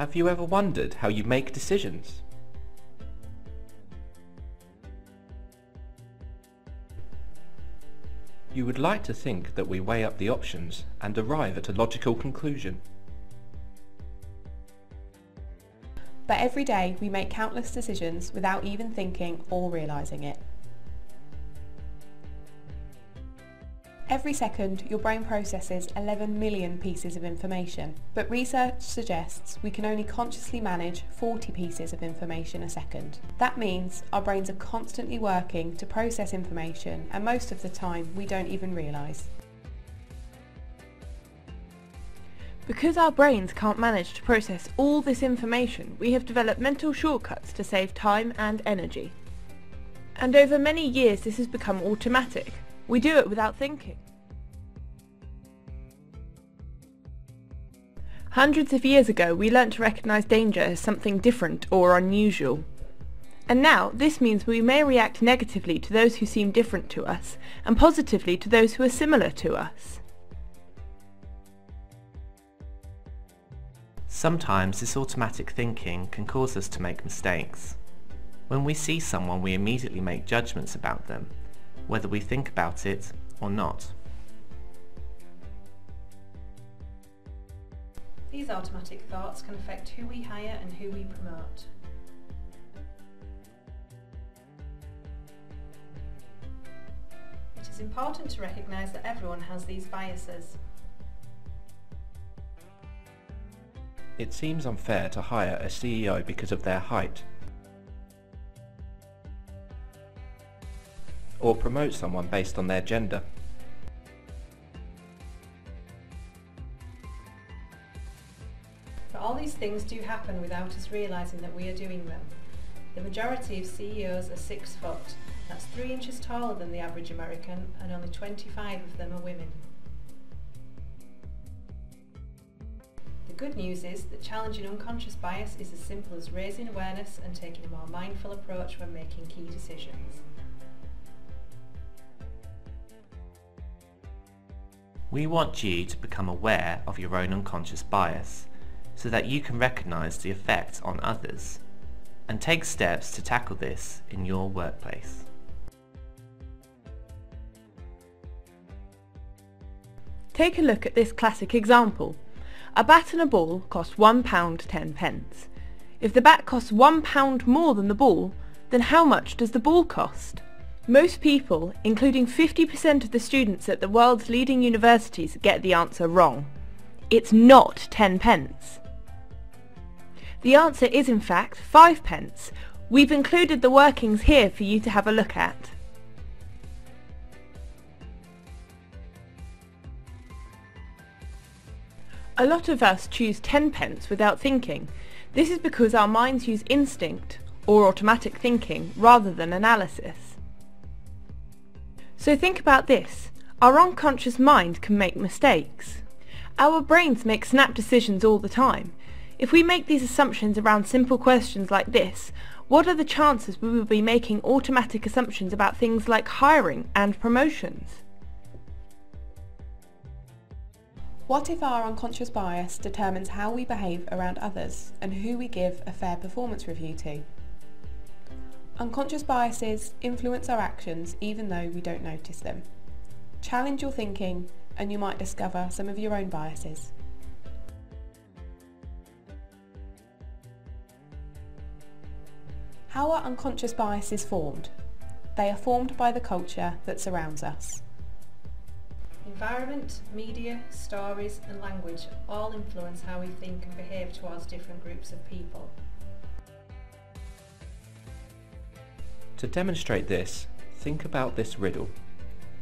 Have you ever wondered how you make decisions? You would like to think that we weigh up the options and arrive at a logical conclusion. But every day we make countless decisions without even thinking or realising it. Every second, your brain processes 11 million pieces of information, but research suggests we can only consciously manage 40 pieces of information a second. That means our brains are constantly working to process information, and most of the time we don't even realise. Because our brains can't manage to process all this information, we have developed mental shortcuts to save time and energy. And over many years this has become automatic. We do it without thinking. Hundreds of years ago we learnt to recognise danger as something different or unusual. And now this means we may react negatively to those who seem different to us, and positively to those who are similar to us. Sometimes this automatic thinking can cause us to make mistakes. When we see someone, we immediately make judgments about them, whether we think about it or not. These automatic thoughts can affect who we hire and who we promote. It is important to recognise that everyone has these biases. It seems unfair to hire a CEO because of their height, or promote someone based on their gender. But all these things do happen without us realising that we are doing them. The majority of CEOs are 6 foot, that's 3 inches taller than the average American, and only 25 of them are women. The good news is that challenging unconscious bias is as simple as raising awareness and taking a more mindful approach when making key decisions. We want you to become aware of your own unconscious bias so that you can recognise the effect on others and take steps to tackle this in your workplace. Take a look at this classic example. A bat and a ball cost £1 10p. If the bat costs £1 more than the ball, then how much does the ball cost? Most people, including 50% of the students at the world's leading universities, get the answer wrong. It's not 10p. The answer is in fact 5p. We've included the workings here for you to have a look at. A lot of us choose 10p without thinking. This is because our minds use instinct, or automatic thinking, rather than analysis. So think about this. Our unconscious mind can make mistakes. Our brains make snap decisions all the time. If we make these assumptions around simple questions like this, what are the chances we will be making automatic assumptions about things like hiring and promotions? What if our unconscious bias determines how we behave around others and who we give a fair performance review to? Unconscious biases influence our actions even though we don't notice them. Challenge your thinking and you might discover some of your own biases. How are unconscious biases formed? They are formed by the culture that surrounds us. Environment, media, stories and language all influence how we think and behave towards different groups of people. To demonstrate this, think about this riddle.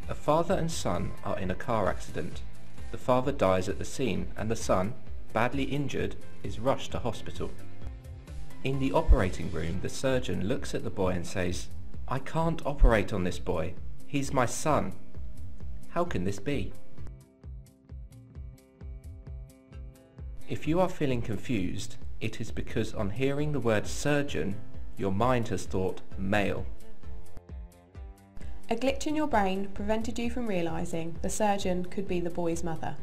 A father and son are in a car accident. The father dies at the scene and the son, badly injured, is rushed to hospital. In the operating room, the surgeon looks at the boy and says, "I can't operate on this boy. He's my son." How can this be? If you are feeling confused, it is because on hearing the word surgeon, your mind has thought male. A glitch in your brain prevented you from realising the surgeon could be the boy's mother.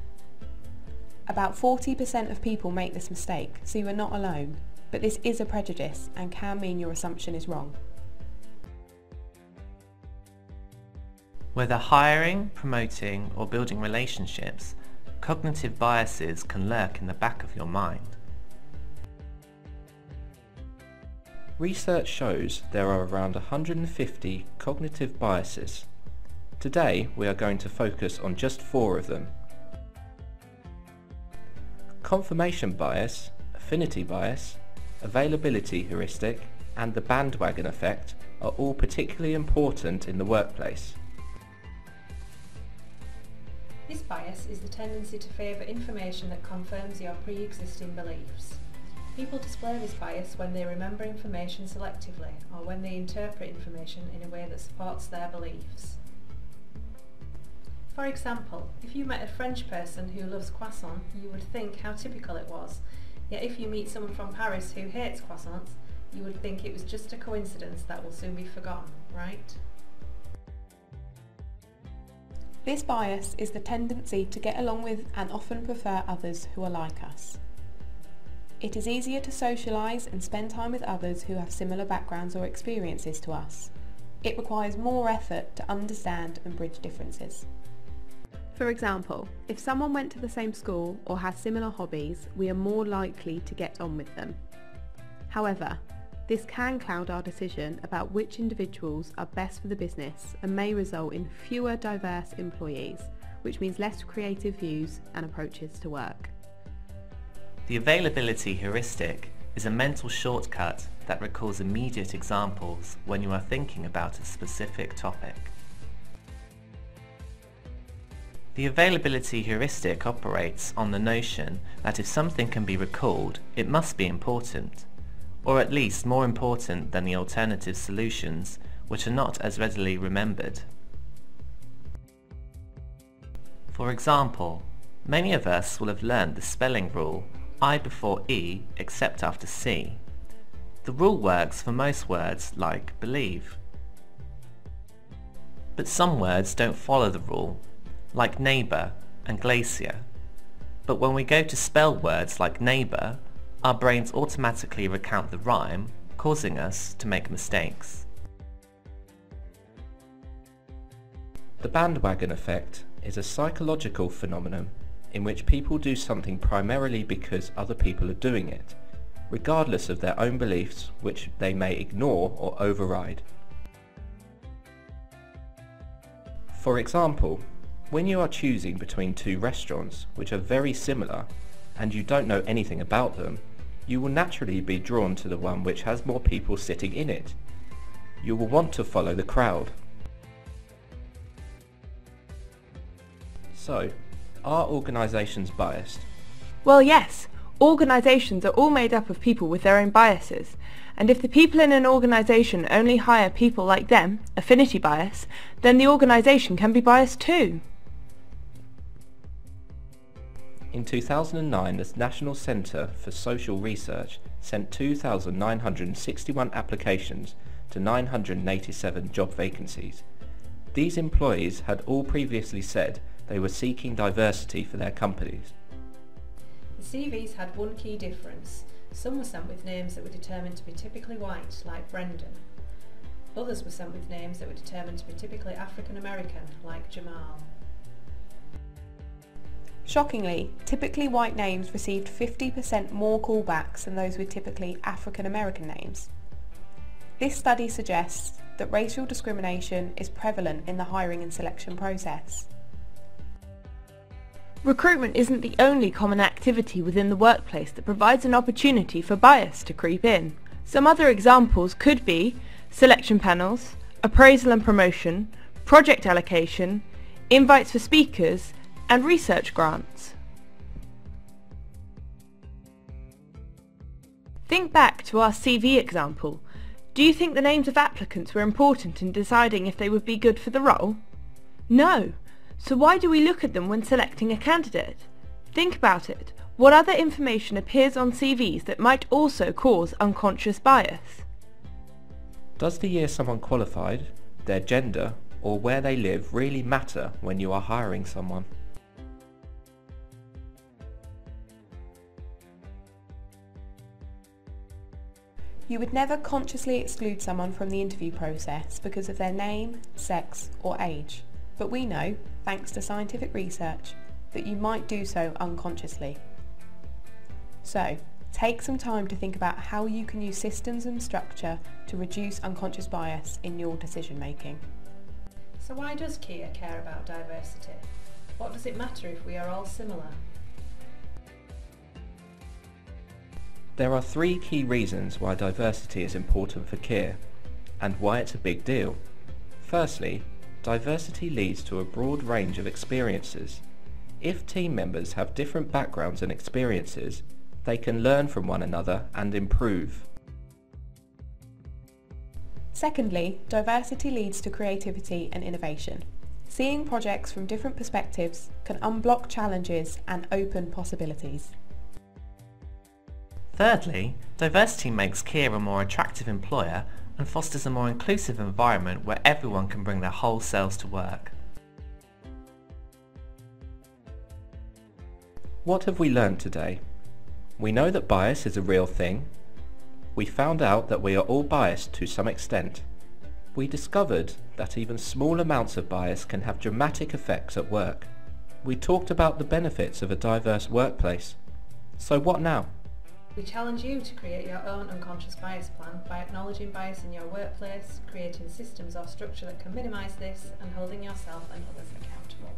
About 40% of people make this mistake, so you are not alone, but this is a prejudice and can mean your assumption is wrong. Whether hiring, promoting, or building relationships, cognitive biases can lurk in the back of your mind. Research shows there are around 150 cognitive biases. Today we are going to focus on just 4 of them. Confirmation bias, affinity bias, availability heuristic, and the bandwagon effect are all particularly important in the workplace. This bias is the tendency to favour information that confirms your pre-existing beliefs. People display this bias when they remember information selectively or when they interpret information in a way that supports their beliefs. For example, if you met a French person who loves croissants, you would think how typical it was, yet if you meet someone from Paris who hates croissants, you would think it was just a coincidence that will soon be forgotten, right? This bias is the tendency to get along with and often prefer others who are like us. It is easier to socialise and spend time with others who have similar backgrounds or experiences to us. It requires more effort to understand and bridge differences. For example, if someone went to the same school or has similar hobbies, we are more likely to get on with them. However, this can cloud our decision about which individuals are best for the business and may result in fewer diverse employees, which means less creative views and approaches to work. The availability heuristic is a mental shortcut that recalls immediate examples when you are thinking about a specific topic. The availability heuristic operates on the notion that if something can be recalled, it must be important, or at least more important than the alternative solutions which are not as readily remembered. For example, many of us will have learned the spelling rule I before E except after C. The rule works for most words like believe. But some words don't follow the rule, like neighbour and glacier. But when we go to spell words like neighbour, our brains automatically recount the rhyme, causing us to make mistakes. The bandwagon effect is a psychological phenomenon in which people do something primarily because other people are doing it, regardless of their own beliefs, which they may ignore or override. For example, when you are choosing between 2 restaurants which are very similar and you don't know anything about them, you will naturally be drawn to the one which has more people sitting in it. You will want to follow the crowd. So, are organisations biased? Well, yes. Organisations are all made up of people with their own biases, and if the people in an organisation only hire people like them, affinity bias, then the organisation can be biased too. In 2009, the National Centre for Social Research sent 2,961 applications to 987 job vacancies. These employees had all previously said they were seeking diversity for their companies. The CVs had one key difference. Some were sent with names that were determined to be typically white, like Brendan. Others were sent with names that were determined to be typically African American, like Jamal. Shockingly, typically white names received 50% more callbacks than those with typically African American names. This study suggests that racial discrimination is prevalent in the hiring and selection process. Recruitment isn't the only common activity within the workplace that provides an opportunity for bias to creep in. Some other examples could be selection panels, appraisal and promotion, project allocation, invites for speakers, and research grants. Think back to our CV example. Do you think the names of applicants were important in deciding if they would be good for the role? No. So why do we look at them when selecting a candidate? Think about it. What other information appears on CVs that might also cause unconscious bias? Does the year someone qualified, their gender, or where they live really matter when you are hiring someone? You would never consciously exclude someone from the interview process because of their name, sex or age, but we know, thanks to scientific research, that you might do so unconsciously. So, take some time to think about how you can use systems and structure to reduce unconscious bias in your decision making. So why does Kia care about diversity? What does it matter if we are all similar? There are 3 key reasons why diversity is important for Kia, and why it's a big deal. Firstly, diversity leads to a broad range of experiences. If team members have different backgrounds and experiences, they can learn from one another and improve. Secondly, diversity leads to creativity and innovation. Seeing projects from different perspectives can unblock challenges and open possibilities. Thirdly, diversity makes Kia a more attractive employer and fosters a more inclusive environment where everyone can bring their whole selves to work. What have we learned today? We know that bias is a real thing. We found out that we are all biased to some extent. We discovered that even small amounts of bias can have dramatic effects at work. We talked about the benefits of a diverse workplace. So what now? We challenge you to create your own unconscious bias plan by acknowledging bias in your workplace, creating systems or structure that can minimise this, and holding yourself and others accountable.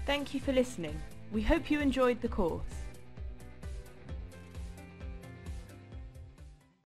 Thank you for listening. We hope you enjoyed the course.